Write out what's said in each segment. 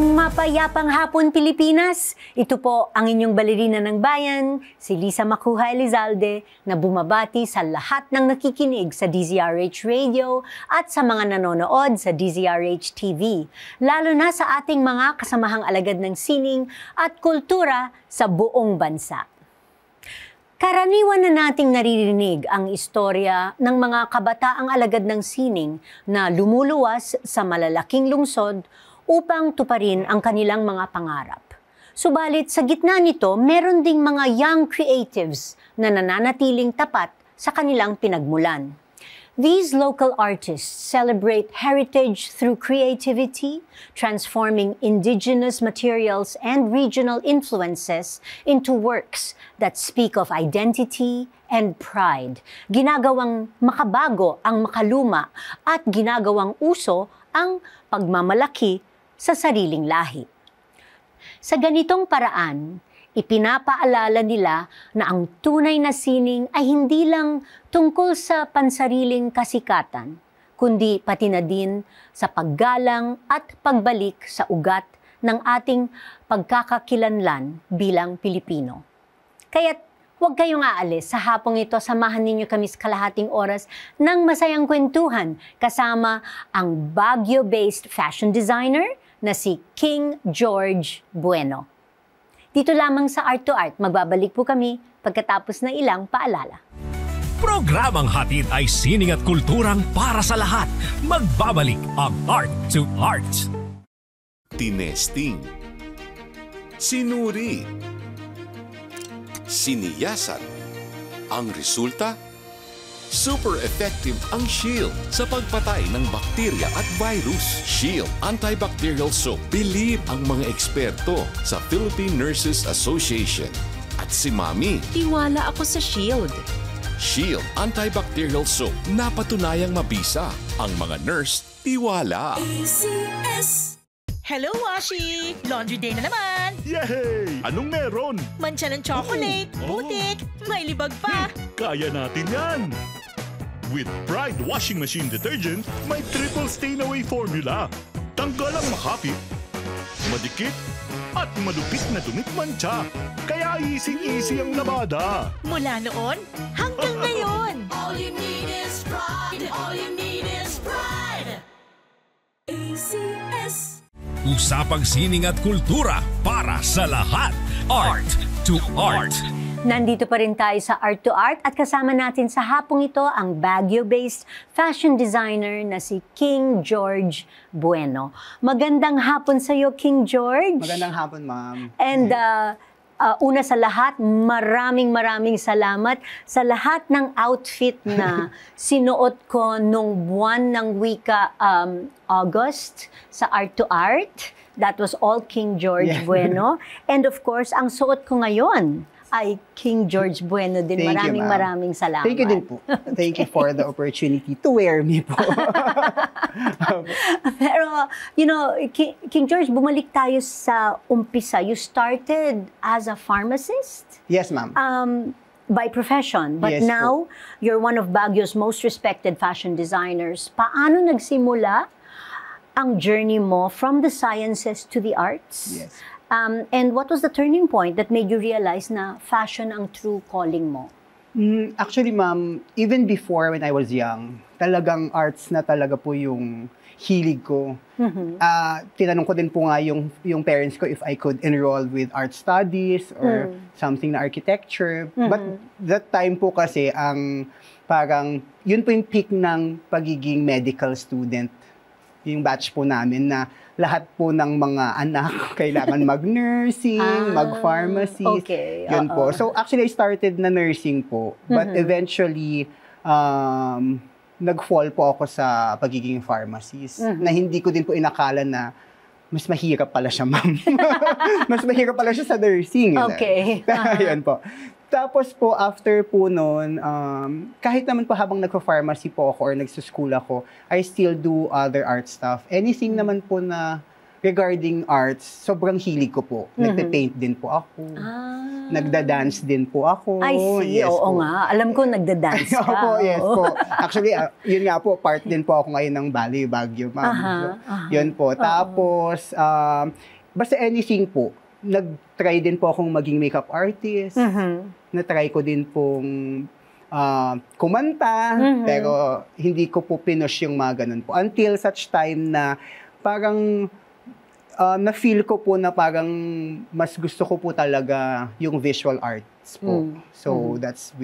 Mapayapang hapon, Pilipinas! Ito po ang inyong balerina ng bayan, si Lisa Macuja Elizalde, na bumabati sa lahat ng nakikinig sa DZRH Radio at sa mga nanonood sa DZRH TV, lalo na sa ating mga kasamahang alagad ng sining at kultura sa buong bansa. Karaniwan na nating naririnig ang istorya ng mga kabataang alagad ng sining na lumuluwas sa malalaking lungsod upang tuparin ang kanilang mga pangarap. Subalit sa gitna nito, meron ding mga young creatives na nananatiling tapat sa kanilang pinagmulan. These local artists celebrate heritage through creativity, transforming indigenous materials and regional influences into works that speak of identity and pride. Ginagawang makabago ang makaluma at ginagawang uso ang pagmamalaki sa sariling lahi. Sa ganitong paraan, ipinapaalala nila na ang tunay na sining ay hindi lang tungkol sa pansariling kasikatan, kundi pati na din sa paggalang at pagbalik sa ugat ng ating pagkakakilanlan bilang Pilipino. Kaya't huwag kayong aalis. Sa hapong ito, samahan ninyo kami sa kalahating oras ng masayang kwentuhan kasama ang Baguio-based fashion designer na si King George Bueno. Dito lamang sa Art to Art, magbabalik po kami pagkatapos ng ilang paalala. Programang hatid ay sining at kulturang para sa lahat. Magbabalik ang Art to Art. Tinesting, sinuri, siniyasan. Ang resulta? Super effective ang Shield sa pagpatay ng bakterya at virus. Shield Antibacterial Soap. Believe ang mga eksperto sa Philippine Nurses Association. At si Mami. Tiwala ako sa Shield. Shield Antibacterial Soap. Napatunayang mabisa. Ang mga nurse, tiwala. ACS. Hello, Washi! Laundry day na naman! Yay! Anong meron? Mancha ng chocolate, putik, may libag pa. Kaya natin yan! With Pride Washing Machine Detergent, may triple stain-away formula. Tanggal ang makapit, madikit, at malupit na dumit mancha. Kaya easy-easy ang labada. Mula noon hanggang ngayon. All you need is pride. All you need is pride. ACS. Usapang sining at kultura para sa lahat. Art to Art. Nandito pa rin tayo sa Art to Art at kasama natin sa hapong ito ang Baguio-based fashion designer na si King George Bueno. Magandang hapon sa iyo, King George. Magandang hapon, ma'am. And una sa lahat, maraming salamat sa lahat ng outfit na sinuot ko nung buwan ng wika August sa Art to Art. That was all King George Bueno. And of course, ang suot ko ngayon ay King George Bueno din. Maraming salamat. Thank you din po. Thank you for the opportunity to wear me po. Pero, you know, King George, bumalik tayo sa umpisa. You started as a pharmacist? Yes, ma'am. By profession. But Yes, now, you're one of Baguio's most respected fashion designers. Paano nagsimula ang journey mo from the sciences to the arts? Yes. And what was the turning point that made you realize na fashion ang true calling mo? Actually, ma'am, even before when I was young, talagang arts na talaga po yung hilig ko. Tinanong ko din po nga yung parents ko if I could enroll with art studies or something na architecture. But that time po kasi, parang, yun po yung peak ng pagiging medical student. Yung batch po namin na lahat po ng mga anak kailangan mag-nursing, mag-pharmacy. Okay. Yun po. So actually, I started na nursing po. But eventually, nag-fall po ako sa pagiging pharmacist. Na hindi ko din po inakala na mas mahirap pala siya, ma'am. Mas mahirap pala siya sa nursing. Okay. Yun po. Tapos po, after po noon, kahit naman po habang nagpa-pharmacy po ako or nagsuschool ako, I still do other art stuff. Anything naman po na regarding arts, sobrang hilig ko po. Nagpe-paint din po ako. nagda-dance din po ako. I see. Yes Oo po. nga. Alam ko nagda-dance ka. Opo, yes Oo. po. Actually, yun nga po, part din po ako ngayon ng Ballet Baguio, ma'am. So, yun po. Tapos, basta anything po, nag-try din po akong maging makeup artist. Na-try ko din pong kumanta, pero hindi ko po pinush yung mga ganun po. Until such time na parang na-feel ko po na parang mas gusto ko po talaga yung visual arts po. So, that's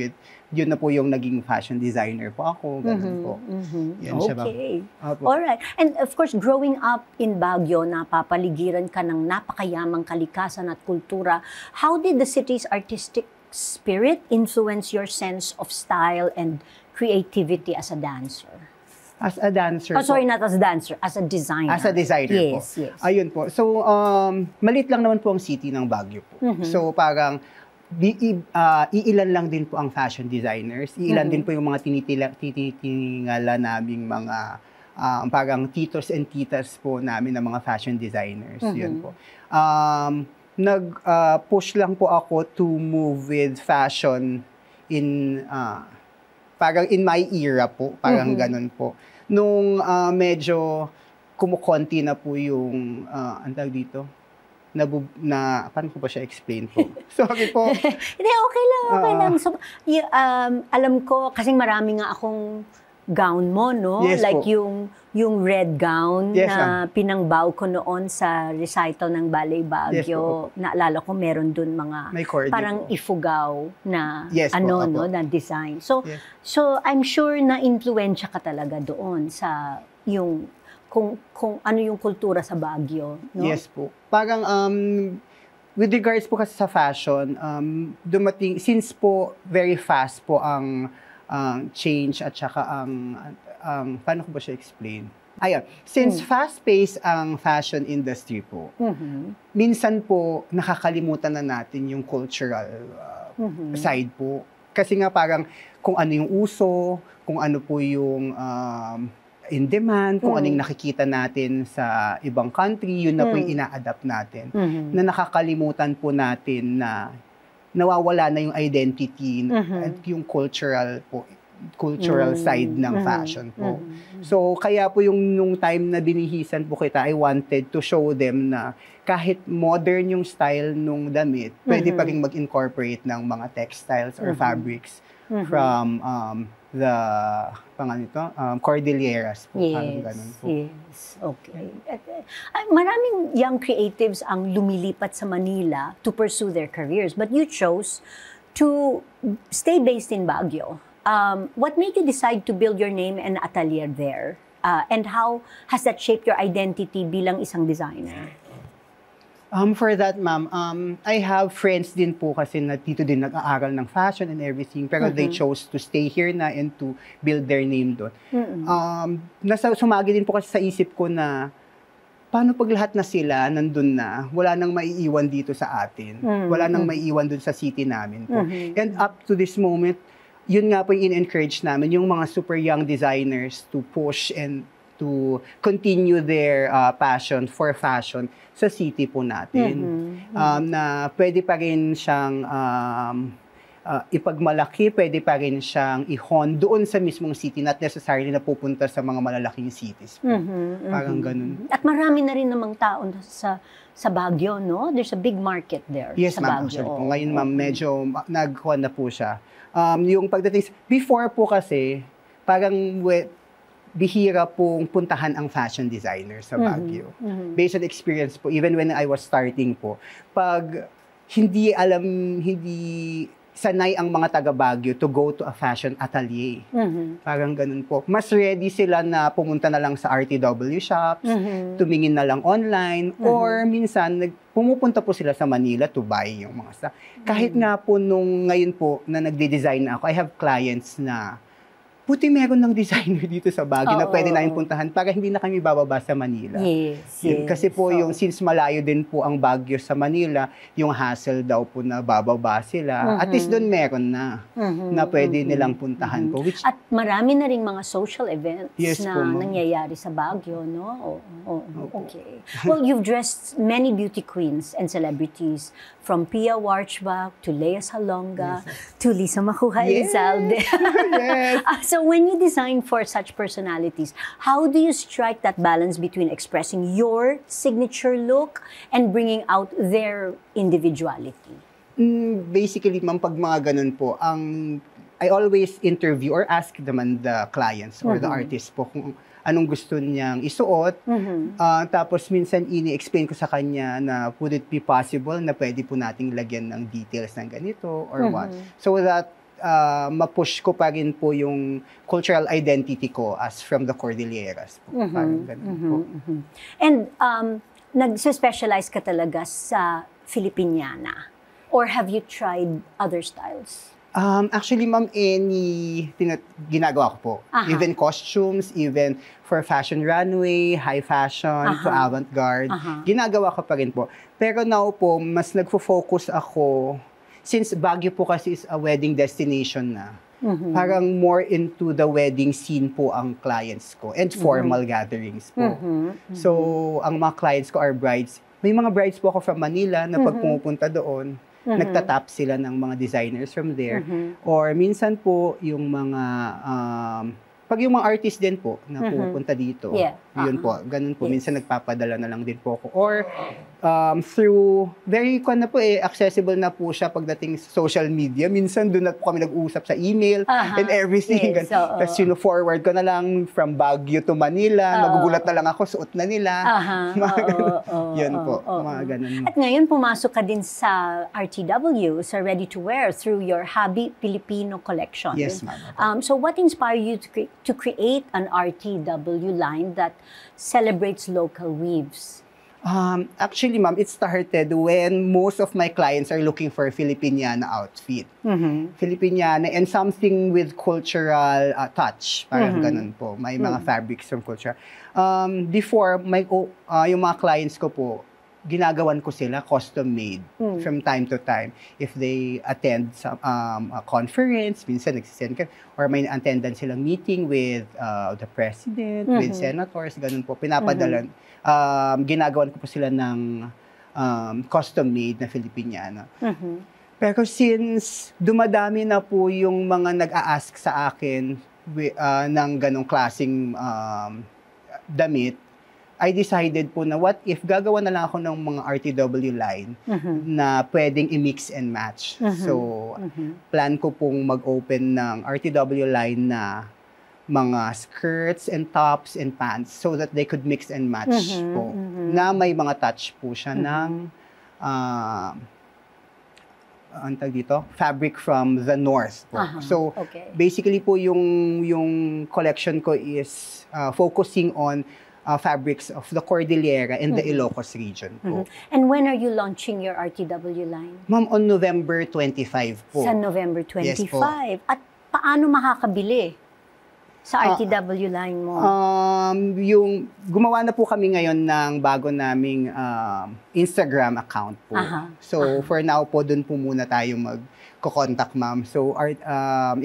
yun na po yung naging fashion designer po ako. Ganun po. Yan siya ba? Okay. Opo. Alright. And of course, growing up in Baguio, napapaligiran ka ng napakayamang kalikasan at kultura. How did the city's artistic spirit influence your sense of style and creativity as a dancer? As a dancer Oh, sorry, po. not as a dancer, as a designer. As a designer po. Yes. Ayun po. So, maliit lang naman po ang city ng Baguio po. So, parang iilan lang din po ang fashion designers. Iilan din po yung mga tinitingala naming mga parang titos and titas po namin ng mga fashion designers. Yun po. Nag-push lang po ako to move with fashion in parang in my era po. Parang ganun po. Nung medyo kumukonti na po yung, ang tawag dito, paano ko ba siya explain po? Sorry po. Hindi, okay lang. So, alam ko, kasing marami nga akong gown mo, no? Yes like po. yung red gown Yes, na pinangbaw ko noon sa recital ng Ballet Yes Baguio. Naalala ko, meron dun mga May corgi parang po. ifugaw na Yes po, no, apo. na design. So, Yes. so I'm sure na influensya ka talaga doon sa yung kung ano yung kultura sa Baguio, no? Yes po. Parang with regards po kasi sa fashion, dumating, since po very fast po ang change at saka paano ko ba siya explain? Ayan, since fast-paced ang fashion industry po, minsan po nakakalimutan na natin yung cultural side po. Kasi nga parang kung ano yung uso, kung ano po yung in demand, kung anong nakikita natin sa ibang country, yun na po yung ina-adapt natin. Na nakakalimutan po natin na nawawala na yung identity at yung cultural side ng fashion po. So, kaya po yung nung time na binihisan po kita, I wanted to show them na kahit modern yung style nung damit, pwede pa rin mag-incorporate ng mga textiles or fabrics from the Cordilleras po. Parang ganun po. Yes, okay. Maraming young creatives ang lumilipat sa Manila to pursue their careers, but you chose to stay based in Baguio. What made you decide to build your name and atelier there? And how has that shaped your identity bilang isang designer? For that, ma'am, I have friends din po kasi na dito din nag-aaral ng fashion and everything, pero they chose to stay here na and to build their name doon. Sumagi din po kasi sa isip ko na, paano pag lahat na sila nandun na, wala nang maiiwan dito sa atin. Wala nang maiiwan dun sa city namin po. And up to this moment, yun nga po yung in-encourage namin, yung mga super young designers to push and to continue their passion for fashion sa city po natin. Na pwede pa rin siyang ipagmalaki, pwede pa rin siyang i-hone doon sa mismong city, not necessarily na pupunta sa mga malalaking cities po. Parang ganun. At marami na rin namang tao sa Baguio, no? There's a big market there Yes, sa ma'am. Baguio. Actually po. Ngayon, ma'am, medyo nagkuhan na po siya. Yung pagdating, before po kasi, parang bihira pong puntahan ang fashion designer sa Baguio. Based on experience po, even when I was starting po, pag hindi sanay ang mga taga Baguio to go to a fashion atelier. Parang ganun po. Mas ready sila na pumunta na lang sa RTW shops, tumingin na lang online, or minsan pumupunta po sila sa Manila to buy yung mga stuff. Kahit nga po nung ngayon po na nagde-design ako, I have clients na buti meron ng designer dito sa Baguio na pwede namin puntahan para hindi na kami bababa sa Manila. Yes. Kasi po yung since malayo din po ang Baguio sa Manila, yung hassle daw po na bababa sila. At least doon meron na na pwede nilang puntahan po. Which, At marami na ring mga social events na po, ma'am. nangyayari sa Baguio, no? Okay. Well, you've dressed many beauty queens and celebrities from Pia Warchbach to Lea Salonga to Lisa Macuja Elizalde. Yes. So when you design for such personalities, how do you strike that balance between expressing your signature look and bringing out their individuality? Basically, ma'am, pag mga ganun po, I always interview or ask naman the clients or the artist po kung anong gusto niyang isuot. Tapos minsan ini-explain ko sa kanya na would it be possible na pwede po nating lagyan ng details ng ganito or what. So that ma-push ko pa rin po yung cultural identity ko as from the Cordilleras po. Parang ganun po. And nag-specialize ka talaga sa Filipiniana? Or have you tried other styles? Actually, ma'am, ginagawa ko po. Even costumes, even for fashion runway, high fashion, to avant-garde. Ginagawa ko pa rin po. Pero now po, mas nagfo-focus ako, since Baguio po kasi is a wedding destination na, parang more into the wedding scene po ang clients ko and formal gatherings po. So, ang mga clients ko are brides. May mga brides po ako from Manila na pag pumupunta doon, nagtatap sila ng mga designers from there. Or minsan po, yung mga, pag yung mga artist din po na pupunta dito, yun po, ganun po. Minsan nagpapadala na lang din po ako. Or through, very accessible na po siya pagdating sa social media. Minsan doon na po kami nag-uusap sa email and everything. Tapos forward ko na lang from Baguio to Manila. Magugulat na lang ako, suot na nila. Yun po, mga ganun. At ngayon, pumasok ka din sa RTW, sa ready-to-wear, through your Habi Filipino collection. Yes, ma'am. So what inspired you to create an RTW line that celebrates local weaves? Actually, ma'am, it started when most of my clients are looking for a Filipiniana outfit. Filipiniana and something with cultural touch. Parang ganun po. May mga fabrics from culture. Before, yung mga clients ko po, ginagawan ko sila custom-made from time to time. If they attend some a conference, minsan nagsisend ka, or may attendance silang meeting with the president, with senators, ganun po, pinapadala. Ginagawan ko po sila ng custom-made na Filipiniana. Pero since dumadami na po yung mga nag-a-ask sa akin ng ganong klaseng damit, I decided po na what if gagawa na lang ako ng mga RTW line na pwedeng i-mix and match. So, plan ko pong mag-open ng RTW line na mga skirts and tops and pants so that they could mix and match po. Na may mga touch po siya ng fabric from the north po. So, basically po yung collection ko is focusing on fabrics of the Cordillera and the Ilocos region po. And when are you launching your RTW line? Ma'am, on November 25 po. Sa November 25. Yes po. At paano makakabili sa RTW line mo? Yung gumawa na po kami ngayon ng bago naming Instagram account po. So for now po, dun po muna tayo mag-contact, ma'am. So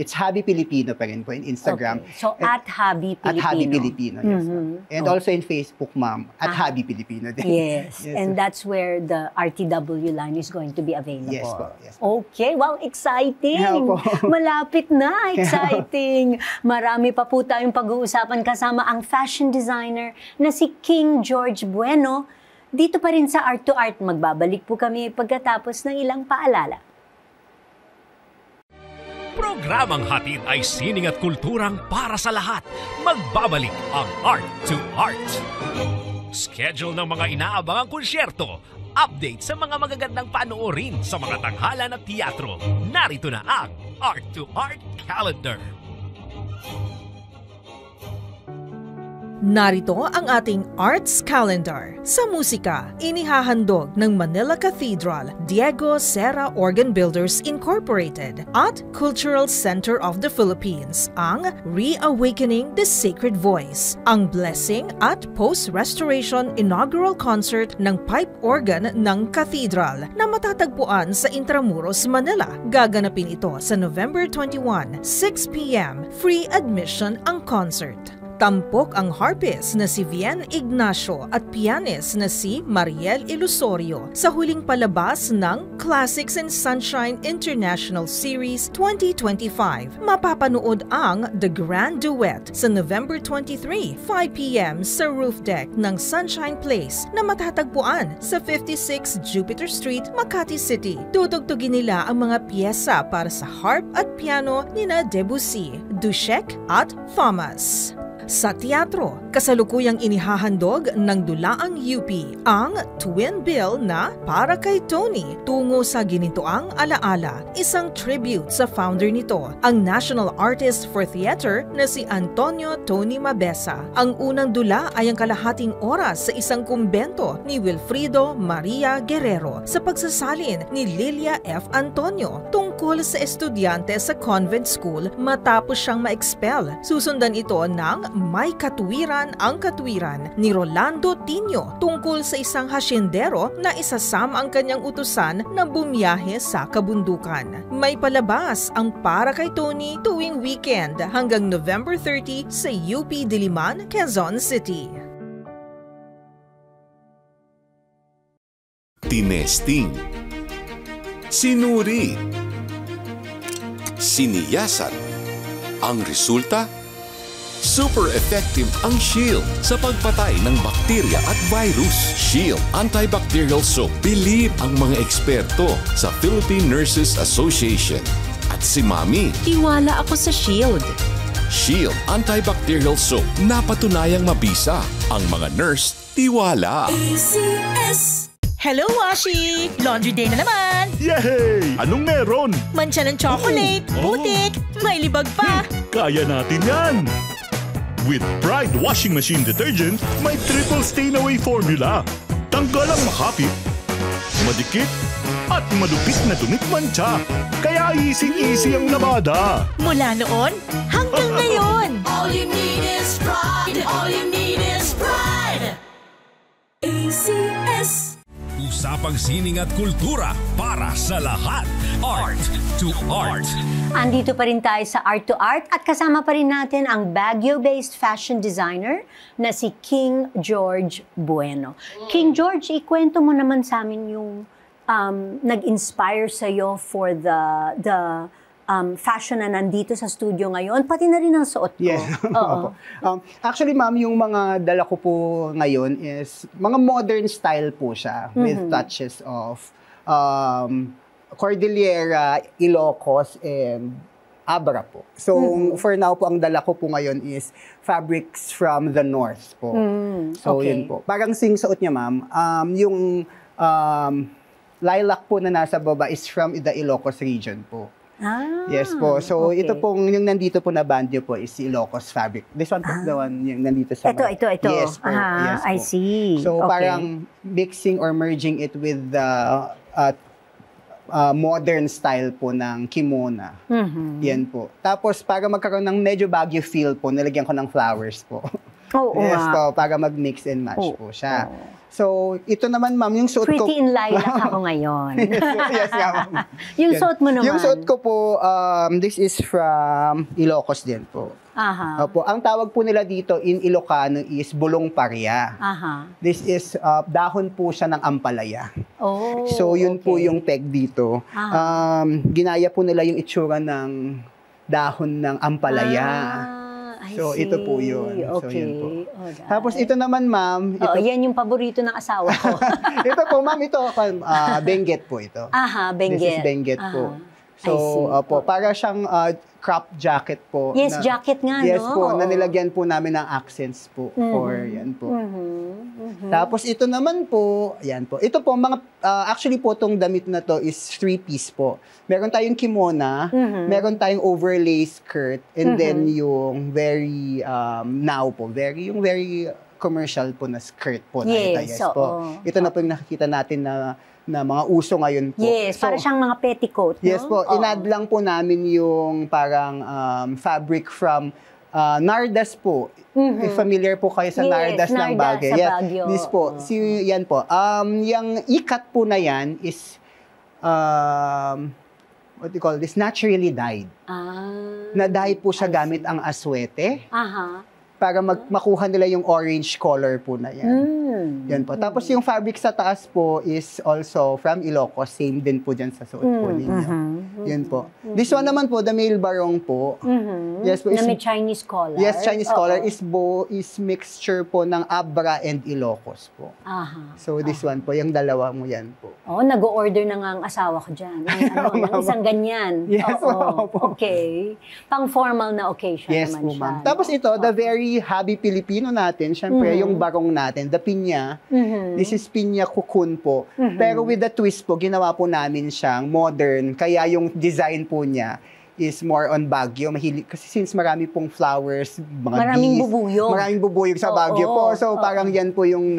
it's Habi Filipino pa rin po in Instagram. So at Habi Filipino. At Habi Filipino, yes, ma'am. And also in Facebook, ma'am, at Habi Filipino din. Yes, and that's where the RTW line is going to be available. Yes po, yes. Okay, wow, exciting! Malapit na, exciting! Marami pa po tayong pag-uusapan kasama ang fashion designer na si King George Bueno. Dito pa rin sa Art to Art, magbabalik po kami pagkatapos ng ilang paalala. Programang hatid ay sining at kulturang para sa lahat. Magbabalik ang Art to Art. Schedule ng mga inaabangang konsyerto, update sa mga magagandang panoorin sa mga tanghalan at teatro. Narito na ang Art to Art Calendar. Narito ang ating Arts Calendar. Sa musika, inihahandog ng Manila Cathedral, Diego Serra Organ Builders Incorporated at Cultural Center of the Philippines ang Reawakening the Sacred Voice, ang blessing at post-restoration inaugural concert ng pipe organ ng Cathedral na matatagpuan sa Intramuros, Manila. Gaganapin ito sa November 21, 6 p.m. Free admission ang concert. Tampok ang harpist na si Vian Ignacio at pianist na si Mariel Ilusorio sa huling palabas ng Classics and Sunshine International Series 2025. Mapapanood ang The Grand Duet sa November 23, 5 p.m. sa roof deck ng Sunshine Place na matatagpuan sa 56 Jupiter Street, Makati City. Tutugtugin nila ang mga piyesa para sa harp at piano nina Debussy, Dushek at Thomas. Sa teatro, kasalukuyang inihahandog ng Dulaang UP ang twin bill na Para kay Tony, Tungo sa Ginintoang Alaala, isang tribute sa founder nito, ang National Artist for Theater na si Antonio Tony Mabesa. Ang unang dula ay ang kalahating oras sa isang kumbento ni Wilfrido Maria Guerrero sa pagsasalin ni Lilia F. Antonio tungkol sa estudyante sa convent school matapos siyang ma-expel. Susundan ito ng May Katuwiran ang Katwiran ni Rolando Tino tungkol sa isang hasyendero na isasama ang kanyang utusan na bumiyahe sa kabundukan. May palabas ang Para kay Tony tuwing weekend hanggang November 30 sa UP Diliman, Quezon City. Tinesting, sinuri, siniyasan. Ang resulta? Super effective ang Shield sa pagpatay ng bakterya at virus. Shield Antibacterial Soap. Believe ang mga eksperto sa Philippine Nurses Association. At si Mami. Tiwala ako sa Shield. Shield Antibacterial Soap. Napatunayang mabisa. Ang mga nurse, tiwala. ACS. Hello, Washi! Laundry day na naman! Yay! Anong meron? Mancha ng chocolate, putik, may libag pa! Kaya natin yan! With Pride Washing Machine Detergent, may triple stain-away formula. Tanggal ang makapit, madikit, at madupit na dumit-mancha. Kaya easy-easy ang labada. Mula noon hanggang ngayon! All you need is pride. All you need is pride. ACS. Usapang sining at kultura para sa lahat. Art to Art. Andito pa rin tayo sa Art to Art at kasama pa rin natin ang Baguio-based fashion designer na si King George Bueno. King George, ikwento mo naman sa amin yung nag-inspire sa'yo for the fashion na nandito sa studio ngayon, pati na rin ang suot ko. Yes. Oo. Actually, ma'am, yung mga dala ko po ngayon is mga modern style po siya with touches of Cordillera, Ilocos, and Abra po. So, for now po, ang dala ko po ngayon is fabrics from the north po. So, okay. yun po. Parang suot niya, ma'am, yung lilac po na nasa baba is from the Ilocos region po. Yes po. So, okay. ito pong, yung nandito po na bandio po is Ilocos fabric. This one po, the one yung nandito sa... Ito. Yes po. Yes po. I see. So, okay. parang mixing or merging it with the modern style po ng kimono. Yan po. Tapos, para magkaroon ng medyo Baguio feel po, nilagyan ko ng flowers po. Yes po, para mag-mix and match po siya. So, ito naman, ma'am, yung suot ko... Pretty in lilac ako ngayon. Yes, ma'am. Yung suot mo naman. Yung suot ko po, this is from Ilocos din po. Opo. Ang tawag po nila dito in Ilocano is bulong parya. This is, dahon po siya ng ampalaya. Oh, so, yun po yung peg dito. Ginaya po nila yung itsura ng dahon ng ampalaya. So, ito po yun. Okay. So, yun po. Tapos, ito naman, ma'am. Yan yung paborito ng asawa ko. Ito po, ma'am. Ito, Benguet po ito. Benguet. This is Benguet po. So, po, para siyang crop jacket po. Yes, jacket nga, yes, no? Yes po, na nilagyan po namin ng accents po. For yan po. Tapos ito naman po, yan po. Ito po, mga, actually po, itong damit na to is 3-piece po. Meron tayong kimono, meron tayong overlay skirt, and then yung very, now po, yung very commercial po na skirt po. Yes, po. Ito na po yung nakikita natin na mga uso ngayon po. Yes, so, para siyang mga petticoat, no? Yes po, inad lang po namin yung parang fabric from Nardas po. If familiar po kayo sa Nardas ng Baguio. Sa Baguio. Yes po, yan po. Yung ikat po na yan is, what do you call this? Naturally dyed. Na-dye po siya gamit ang aswete. para makuha nila yung orange color po na yan. Yan po. Tapos yung fabric sa taas po is also from Ilocos. Same din po dyan sa suot po ninyo. Yan po. This one naman po, the male barong po. Yes po. Na may Chinese collar. Yes, Chinese collar is mixture po ng Abra and Ilocos po. So this one po, yung dalawa mo yan po. Nag-order na nga ang asawa ko dyan. Ng isang ganyan. Yes, okay. Pang-formal na occasion yes, naman po, siya. Tapos ito, the very hobby Filipino natin, syempre, yung barong natin, the pinya. This is pinya cocoon po. Pero with the twist po, ginawa po namin siyang modern. Kaya yung design po niya is more on Baguio. Kasi since marami pong flowers, mga maraming bees, bubuyog. Maraming bubuyog sa Baguio po. So parang yan po yung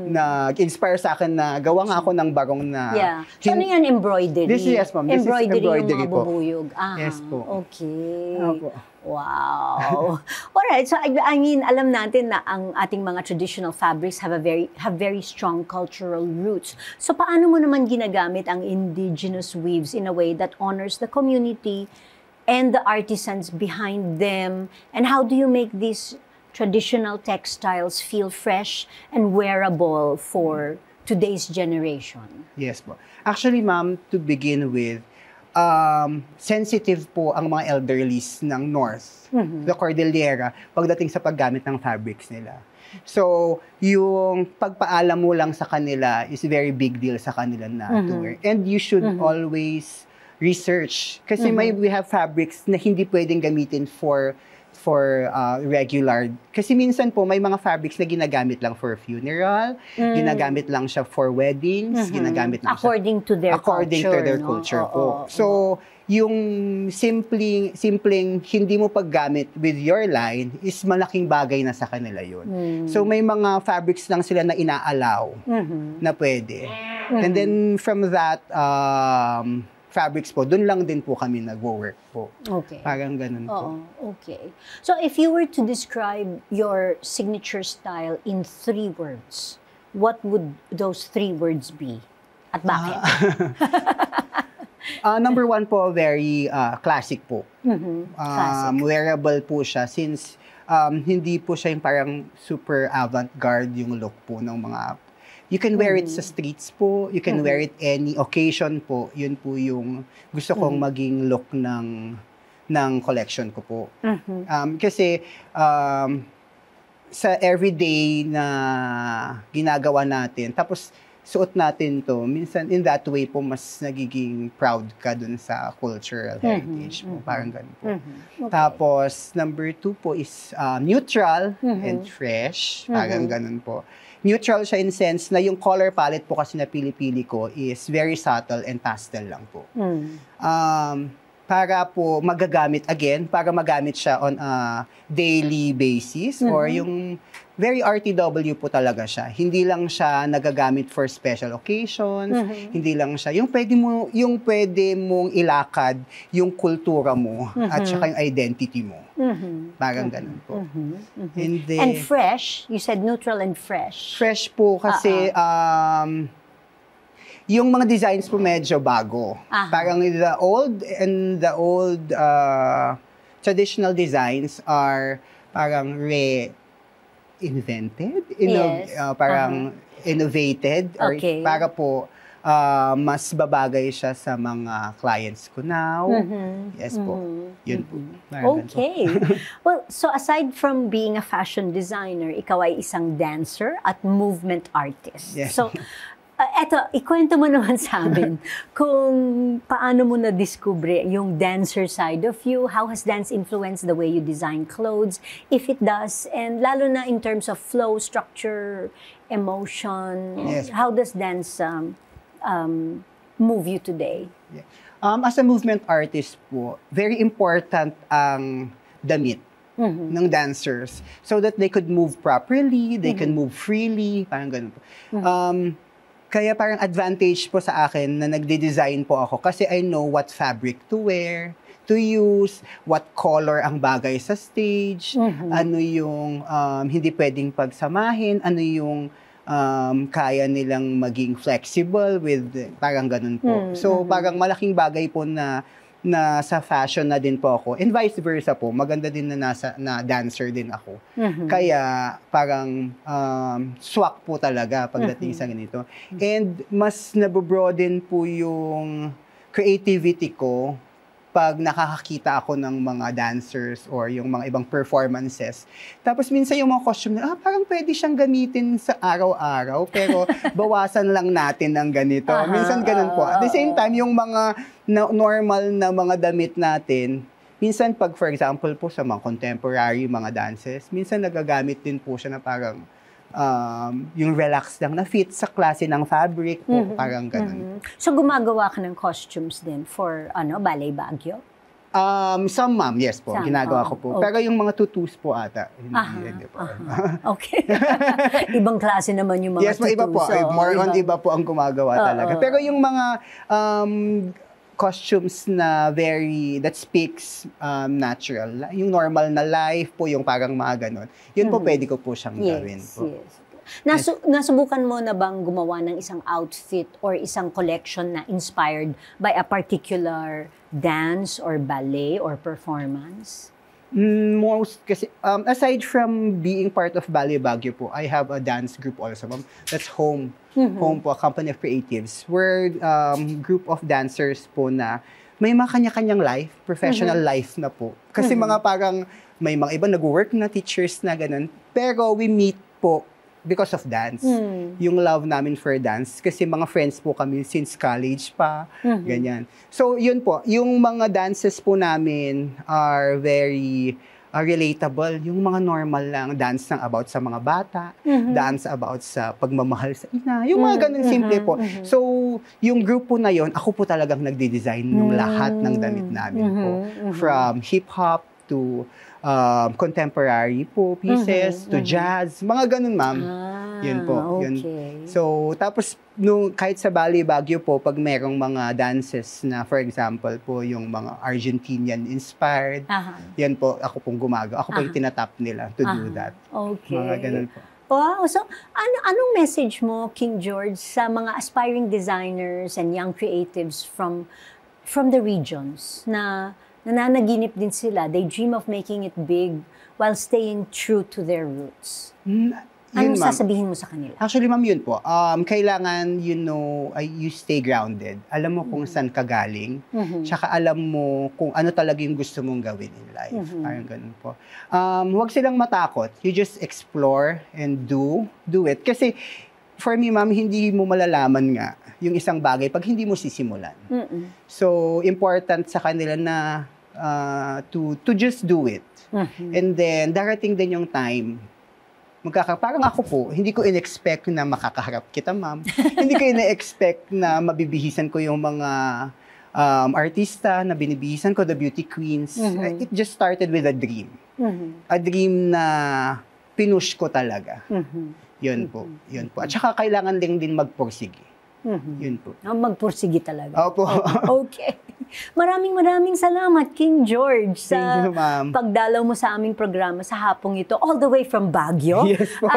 nag-inspire sa akin na gawa nga ako ng barong na... So ano yan, embroidery? Yes, ma'am. This embroidery is embroidery yung mga bubuyog. Yes po. Okay. Opo. Wow. Alright, so I mean, alam natin na ang ating mga traditional fabrics have very strong cultural roots. So paano mo naman ginagamit ang indigenous weaves in a way that honors the community and the artisans behind them? And how do you make these traditional textiles feel fresh and wearable for today's generation? Yes po. Actually, ma'am, to begin with, sensitive po ang mga elderlies ng North, the Cordillera, pagdating sa paggamit ng fabrics nila. So, yung pagpaalam mo lang sa kanila is very big deal sa kanila na to wear. And you should always research. Kasi we have fabrics na hindi pwedeng gamitin for regular. Kasi minsan po, may mga fabrics na ginagamit lang for funeral, ginagamit lang siya for weddings, ginagamit lang according to their culture po. So, yung simpleng hindi mo paggamit with your line is malaking bagay na sa kanila yun. So, may mga fabrics lang sila na inaalaw na pwede. And then, from that, fabrics po, dun lang din po kami nag-work po. Okay. Parang ganun po. Okay. So, if you were to describe your signature style in 3 words, what would those 3 words be? At bakit? Number 1 po, very classic po. Classic. Wearable po siya since hindi po siya yung parang super avant-garde yung look po ng mga... You can wear it sa streets po, you can wear it any occasion po. Yun po yung gusto kong maging look ng collection ko po. Kasi sa everyday na ginagawa natin, tapos suot natin to, minsan in that way po mas nagiging proud ka dun sa cultural heritage mo. Parang ganun po. Okay. Tapos number 2 po is neutral and fresh. Parang ganun po. Neutral siya in sense na yung color palette po kasi na pili-pili ko is very subtle and pastel lang po. Para po para magamit siya on a daily basis or yung very RTW po talaga siya. Hindi lang siya nagagamit for special occasions, hindi lang siya yung pwede mong ilakad yung kultura mo at saka yung identity mo. Parang ganun po. And fresh, you said neutral and fresh. Fresh po kasi yung mga designs po medyo bago. Parang the old traditional designs are parang reinvented, parang innovated, or para po mas babagay siya sa mga clients ko now. Yes po. Yun po. Okay. Well, so aside from being a fashion designer, ikaw ay isang dancer at movement artist. Yes. So, eto, ikwento mo naman sa amin kung paano mo na-discover yung dancer side of you, how has dance influenced the way you design clothes, if it does, and lalo na in terms of flow, structure, emotion, how does dance move you today? As a movement artist po, very important ang damit ng dancers so that they could move properly, they can move freely, parang ganun po. Kaya parang advantage po sa akin na nagde-design po ako kasi I know what fabric to wear, to use, what color ang bagay sa stage, ano yung hindi pwedeng pagsamahin, ano yung kaya nilang maging flexible with, parang ganun po. So parang malaking bagay po na na sa fashion na din po ako. And vice versa po, maganda din na dancer din ako. Kaya parang swak po talaga pagdating sa ganito. And mas nabobroaden po yung creativity ko pag nakakakita ako ng mga dancers or yung mga ibang performances. Tapos minsan yung mga costume na, parang pwede siyang gamitin sa araw-araw, pero bawasan lang natin ng ganito. Minsan ganun po. At the same time, yung mga normal na mga damit natin, minsan pag, for example po, sa mga contemporary mga dances, minsan nagagamit din po siya na parang yung relax lang na fit sa klase ng fabric po, parang ganun. So gumagawa ka ng costumes din for Ballet Baguio? Some ma'am, yes po, ginagawa ko po. Pero yung mga tutus po ata, hindi po. Okay. Ibang klase naman yung mga tutus. Yes, iba po. More on iba po ang gumagawa talaga. Pero yung mga costumes na that speaks natural. Yung normal na life po, yung parang mga ganun. Yun po, pwede ko po siyang gawin po. Nasubukan mo na bang gumawa ng isang outfit or isang collection na inspired by a particular dance or ballet or performance? Most kasi aside from being part of Ballet Baguio po, I have a dance group also, ma'am. That's Home. Home po, a company of creatives. We're group of dancers po na may mga kanya-kanyang life, professional life na po. Kasi mga parang may mga iba nag-work na teachers na ganun. Pero we meet po because of dance. Yung love namin for dance. Kasi mga friends po kami since college pa. Ganyan. So, yun po. Yung mga dances po namin are very relatable. Yung mga normal lang. Dance ng about sa mga bata. Dance about sa pagmamahal sa ina. Yung mga ganun simple po. So, yung group po na yun, ako po talagang nagde-design ng lahat ng damit namin po. From hip-hop to contemporary po pieces, to jazz, mga ganun, ma'am. Yun po. Yun. So, tapos, kahit sa Ballet Baguio po, pag merong mga dances na, for example po, yung mga Argentinian-inspired, yan po, ako pong gumagawa. Ako po yung tinatap nila to do that. Mga ganun po. Wow! So, anong message mo, King George, sa mga aspiring designers and young creatives from the regions na nananaginip din sila? They dream of making it big while staying true to their roots. Anong sasabihin mo sa kanila? Actually, ma'am, yun po. Kailangan, you stay grounded. Alam mo kung saan ka galing. Tsaka alam mo kung ano talaga yung gusto mong gawin in life. Parang ganun po. Huwag silang matakot. You just explore and do it. Kasi, for me, ma'am, hindi mo malalaman nga yung isang bagay pag hindi mo sisimulan. So, important sa kanila na to just do it. And then, darating din yung time, parang ako po, hindi ko in-expect na makakaharap kita, ma'am. Hindi ko in-expect na mabibihisan ko yung mga artista na binibihisan ko, the beauty queens. It just started with a dream. A dream na pinush ko talaga. Yun po. Yun po. At saka kailangan din magpursige. Yun po. Magpursige talaga. Opo. Okay. Maraming salamat, King George, sa Thank you, ma'am. pagdalaw mo sa aming programa sa hapong ito, all the way from Baguio. Yes po.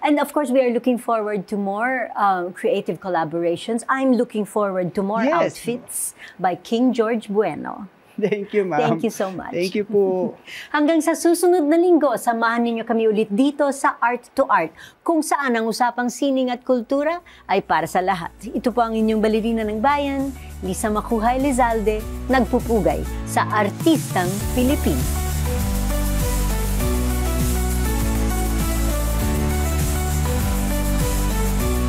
And of course, we are looking forward to more creative collaborations. I'm looking forward to more outfits by King George Bueno. Thank you, ma'am. Thank you so much. Thank you po. Hanggang sa susunod na linggo, samahan ninyo kami ulit dito sa Art to Art, kung saan ang usapang sining at kultura ay para sa lahat. Ito po ang inyong balerina ng bayan, Lisa Macuja Elizalde, nagpupugay sa Artistang Pilipino.